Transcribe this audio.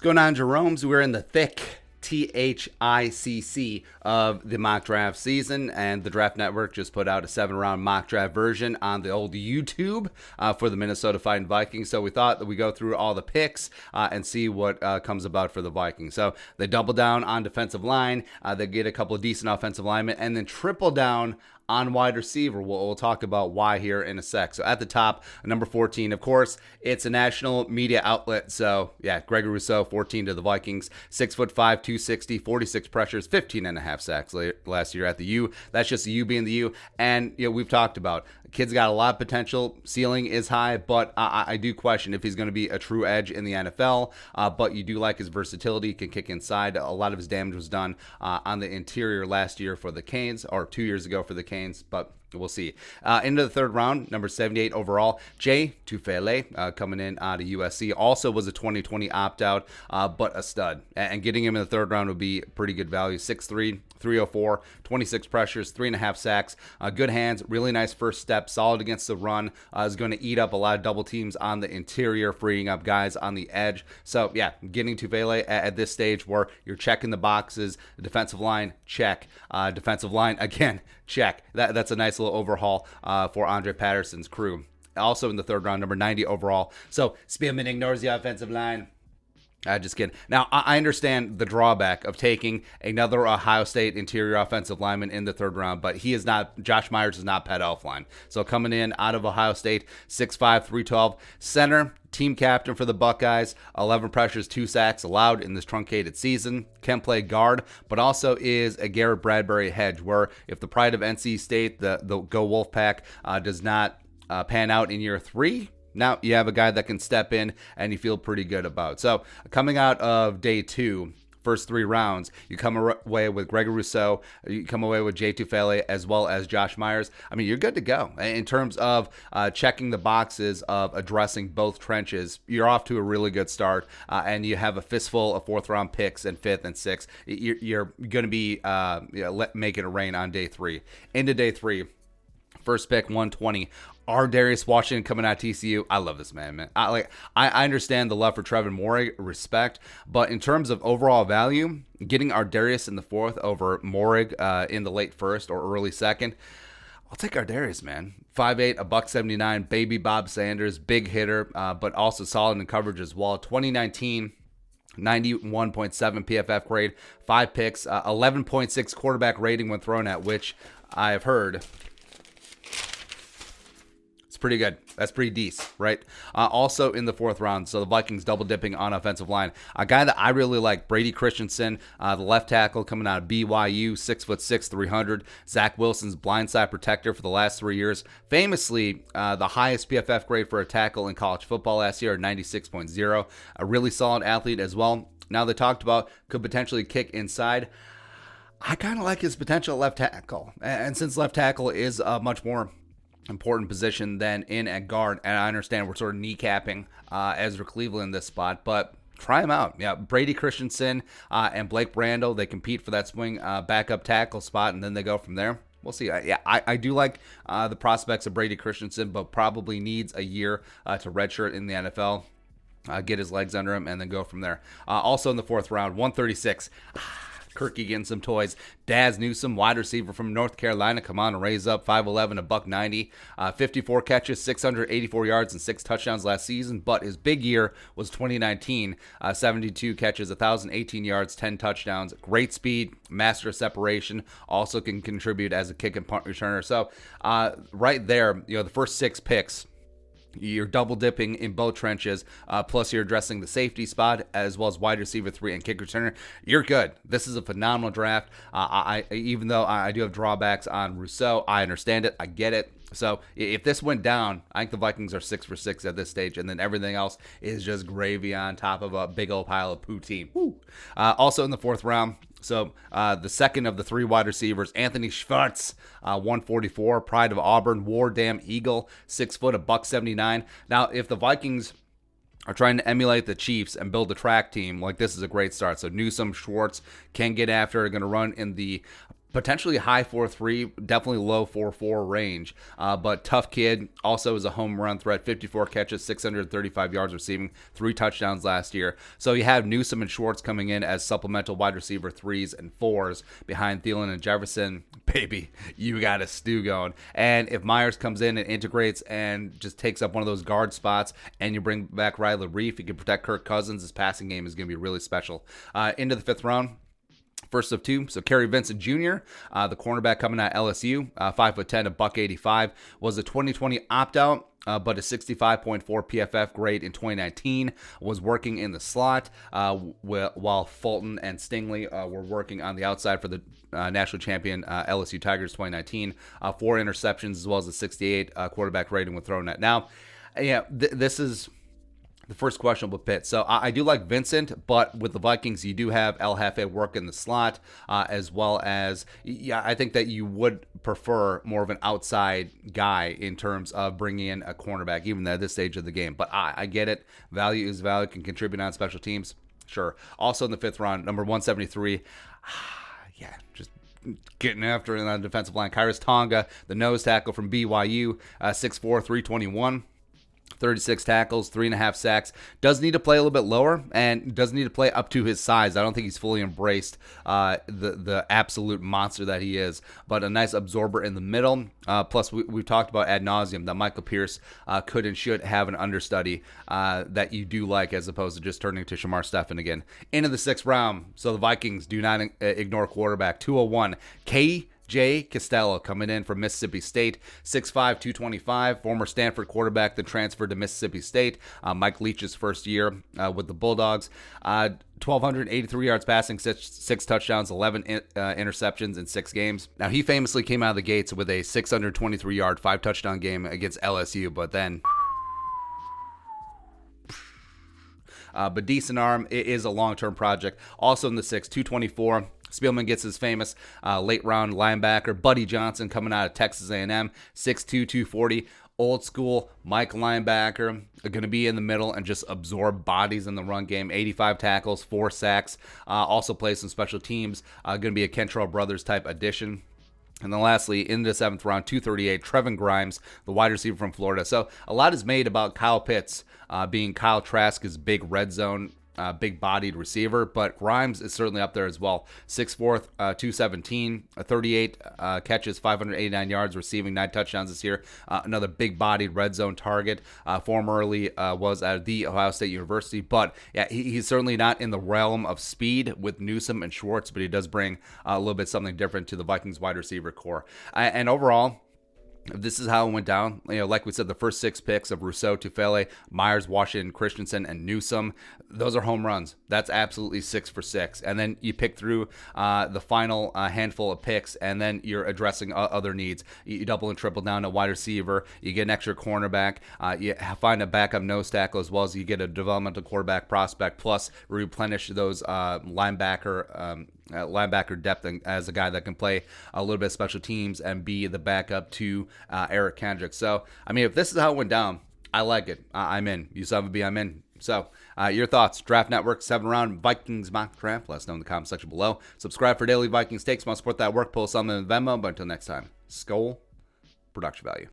going on, Jerome's? We're in the thick THICC of the mock draft season, and the Draft Network just put out a 7-round mock draft version on the old YouTube for the Minnesota Vikings. So we thought that we go through all the picks and see what comes about for the Vikings. So they double down on defensive line, they get a couple of decent offensive linemen, and then triple down on wide receiver. We'll talk about why here in a sec. So at the top, number 14, of course, it's a national media outlet. So yeah, Gregory Rousseau, 14 to the Vikings, 6'5", 260, 46 pressures, 15 and a half sacks last year at the U. That's just the U being the U. And we've talked about kid's got a lot of potential. Ceiling is high, but I do question if he's going to be a true edge in the NFL. But you do like his versatility. He can kick inside. A lot of his damage was done on the interior last year for the Canes, or 2 years ago for the Canes, but we'll see. Into the third round, number 78 overall, Jay Tufele, coming in out of USC, also was a 2020 opt-out, but a stud. And getting him in the third round would be pretty good value. 6'3", 304, 26 pressures, 3.5 sacks, good hands, really nice first step, solid against the run, is going to eat up a lot of double teams on the interior, freeing up guys on the edge. So yeah, getting Tufele at this stage where you're checking the boxes, the defensive line, check. Defensive line, again, check. That's a nice little overhaul for Andre Patterson's crew. Also in the third round, number 90 overall. So Spearman ignores the offensive line. Just kidding. Now, I understand the drawback of taking another Ohio State interior offensive lineman in the third round, but he is not, Josh Myers is not Pat Elflein. So coming in out of Ohio State, 6'5", 312, center, team captain for the Buckeyes, 11 pressures, 2 sacks allowed in this truncated season. Can play guard, but also is a Garrett Bradbury hedge, where if the pride of NC State, the Go Wolfpack, does not pan out in year 3, now you have a guy that can step in and you feel pretty good about. So coming out of day 2, first 3 rounds, you come away with Gregory Rousseau, you come away with Jay Tufele, as well as Josh Myers. I mean, you're good to go. In terms of checking the boxes of addressing both trenches, you're off to a really good start, and you have a fistful of 4th-round picks and 5th and 6th. You're going to be making it rain on day 3. Into day 3, first pick, 120. Darius Washington coming out of TCU. I love this man. I understand the love for Trevor Moehrig, respect, but in terms of overall value, getting Darius in the 4th over Moehrig in the late 1st or early 2nd, I'll take Darius, man. 5'8", $179, baby Bob Sanders, big hitter, but also solid in coverage as well. 2019. 91.7 PFF grade, 5 picks, 11.6 quarterback rating when thrown at, which I've heard pretty good. That's pretty decent, right? Also in the 4th round, so the Vikings double dipping on offensive line. A guy that I really like, Brady Christensen, the left tackle coming out of BYU, 6'6", 300. Zach Wilson's blindside protector for the last 3 years. Famously, the highest PFF grade for a tackle in college football last year, 96.0. A really solid athlete as well. Now they talked about could potentially kick inside. I kind of like his potential at left tackle. And since left tackle is a much more important position than in at guard, and I understand we're sort of kneecapping Ezra Cleveland in this spot, but try him out. Yeah, Brady Christensen and Blake Brando, they compete for that swing backup tackle spot, and then they go from there. We'll see. I do like the prospects of Brady Christensen, but probably needs a year to redshirt in the NFL. Get his legs under him, and then go from there. Also in the 4th round, 136. Kirky getting some toys. Daz Newsome, wide receiver from North Carolina, come on and raise up, 5'11", $190, 54 catches, 684 yards, and 6 touchdowns last season. But his big year was 2019, 72 catches, 1,018 yards, 10 touchdowns. Great speed, master of separation. Also can contribute as a kick and punt returner. So right there, the first 6 picks, you're double dipping in both trenches, plus you're addressing the safety spot as well as wide receiver 3 and kick returner. You're good. This is a phenomenal draft. Even though I do have drawbacks on Rousseau, I understand it. I get it. So if this went down, I think the Vikings are 6 for 6 at this stage, and then everything else is just gravy on top of a big old pile of poutine. Also in the 4th round, so the second of the 3 wide receivers, Anthony Schwartz, 144, pride of Auburn, War Damn Eagle, 6 foot, $179. Now, if the Vikings are trying to emulate the Chiefs and build a track team, like, this is a great start. So Newsome, Schwartz can get after, are going to run in the Potentially high 4.3, definitely low 4.4 range. But tough kid, also is a home run threat, 54 catches, 635 yards receiving, 3 touchdowns last year. So you have Newsome and Schwartz coming in as supplemental wide receiver 3s and 4s behind Thielen and Jefferson. Baby, you got a stew going. And if Myers comes in and integrates and just takes up one of those guard spots, and you bring back Riley Reef, you can protect Kirk Cousins. His passing game is going to be really special. Into the 5th round. First of 2, so Kerry Vincent Jr., the cornerback coming out of LSU, 5'10", a $185, was a 2020 opt-out, but a 65.4 PFF grade in 2019, was working in the slot, while Fulton and Stingley were working on the outside for the national champion LSU Tigers 2019. 4 interceptions as well as a 68 quarterback rating with thrown at. Now, yeah, this is the first questionable pit. So I do like Vincent, but with the Vikings, you do have El Jefe work in the slot, as well as, I think that you would prefer more of an outside guy in terms of bringing in a cornerback, even at this stage of the game. But I get it. Value is value, can contribute on special teams. Sure. Also in the 5th round, number 173. Yeah, just getting after it on the defensive line. Kyrus Tonga, the nose tackle from BYU, 6'4", 321. 36 tackles, 3.5 sacks. Does need to play a little bit lower and does need to play up to his size. I don't think he's fully embraced the absolute monster that he is, but a nice absorber in the middle. Plus, we've talked about ad nauseum that Michael Pierce could and should have an understudy that you do like, as opposed to just turning to Shamar Stephen again. Into the 6th round, so the Vikings do not ignore quarterback. 201, Jay Costello coming in from Mississippi State, 6'5", 225, former Stanford quarterback that transferred to Mississippi State. Mike Leach's first year with the Bulldogs. 1,283 yards passing, 6 touchdowns, 11 interceptions in 6 games. Now, he famously came out of the gates with a 623-yard, 5-touchdown game against LSU, but then... but decent arm. It is a long-term project. Also in the 6th, 224. Spielman gets his famous late-round linebacker, Buddy Johnson, coming out of Texas A&M, 6'2", 240. Old school Mike linebacker, going to be in the middle and just absorb bodies in the run game. 85 tackles, 4 sacks. Also plays some special teams. Going to be a Kentrell Brothers type addition. And then lastly, in the 7th round, 238, Trevin Grimes, the wide receiver from Florida. So a lot is made about Kyle Pitts being Kyle Trask's big red zone, big-bodied receiver, but Grimes is certainly up there as well. 6'4", 217, 38 catches, 589 yards, receiving 9 touchdowns this year. Another big-bodied red zone target. Formerly was at the Ohio State University, but yeah, he's certainly not in the realm of speed with Newsome and Schwartz, but he does bring a little bit something different to the Vikings wide receiver core. And overall, this is how it went down. Like we said, the first 6 picks of Rousseau, Tufele, Myers, Washington, Christensen, and Newsome, those are home runs. That's absolutely 6 for 6. And then you pick through the final handful of picks, and then you're addressing other needs. You double and triple down a wide receiver. You get an extra cornerback. You find a backup nose tackle, as well as you get a developmental quarterback prospect, plus replenish those linebacker depth as a guy that can play a little bit of special teams and be the backup to Eric Kendrick. So, I mean, if this is how it went down, I like it. I'm in. You saw me, I'm in. So, your thoughts. Draft Network, 7-round Vikings Mock Draft. Let us know in the comment section below. Subscribe for daily Vikings takes. Want to support that work, pull something in Venmo. But until next time, Skol, production value.